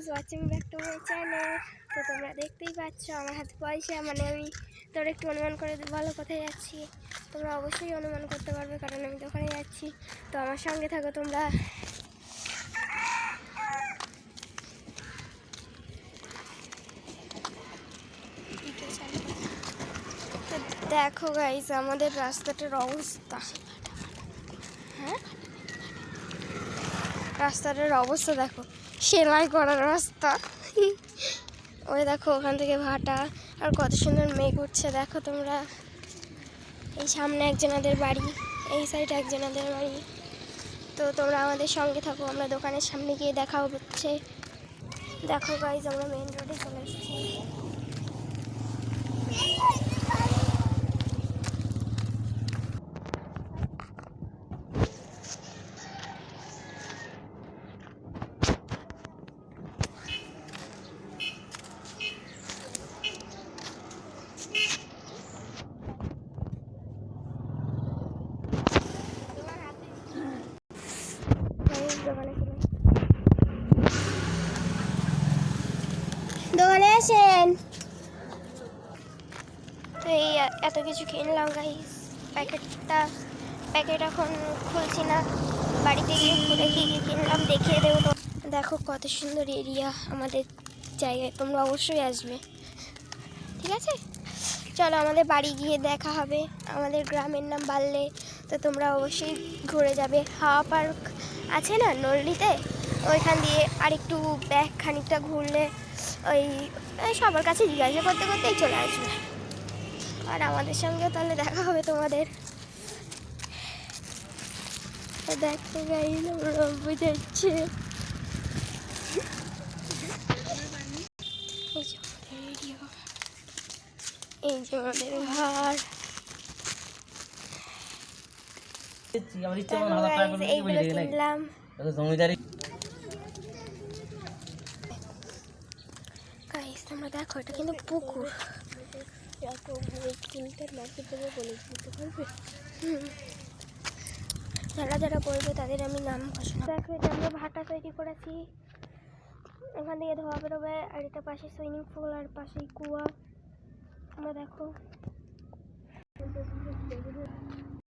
Guys, watching back to my channel. তো তোমরা দেখতেই পাচ্ছ আমার হাতে পয়সা, মানে আমি তোর একটু অনুমান করে ভালো কোথায় যাচ্ছি। তোমরা অবশ্যই অনুমান করতে পারবে কারণ আমি দোকানে যাচ্ছি। তো আমার সঙ্গে থাকো তোমরা। তো দেখো গাইস আমাদের রাস্তাটার অবস্থা। হ্যাঁ, রাস্তাটার অবস্থা দেখো, সেলাই করার রাস্তা। ওই দেখো ওখান থেকে ভাটা, আর কত সুন্দর মেঘ উঠছে দেখো তোমরা। এই সামনে একজনাদের বাড়ি, এই সাইডে একজনাদের বাড়ি। তো তোমরা আমাদের সঙ্গে থাকো, আমরা দোকানের সামনে গিয়ে দেখা হচ্ছে। দেখো গাইজ আমরা মেন রোডে চলে এসেছি। দোকানে আসেন। তো এই এত কিছু কিনলাম গাইস। প্যাকেট এখন খুলছি না, বাড়িতে গিয়ে খুলে কী কী কিনলাম দেখিয়ে দেবো। দেখো কত সুন্দর এরিয়া আমাদের জায়গায়, তোমরা অবশ্যই আসবে, ঠিক আছে? চলো আমাদের বাড়ি গিয়ে দেখা হবে। আমাদের গ্রামের নাম বাল্লে। তো তোমরা অবশ্যই ঘুরে যাবে। হাওয়া পার্ক আছে না নল্লিতে, ওইখান দিয়ে আরেকটু ব্যাগ খানিকটা ঘুরলে ওই সবার কাছে জিজ্ঞাসা করতে করতেই চলে আসবে। আর আমাদের সঙ্গেও তাহলে দেখা হবে তোমাদের। দেখতে গাইজ আমরা বুঝাচ্ছে এই যে আমাদের ঘর। এইগুলো কিনলাম। গাইজ তোমরা দেখো, এটা কিন্তু পুকুর। যারা যারা বলবে তাদের আমি নাম ঘোষণা। দেখো এটা আমরা ভাটা তৈরি করেছি, এখান থেকে ধোয়া বেরোবে। আর এটা পাশে সুইমিং পুল আর পাশেই কুয়া। আমরা দেখো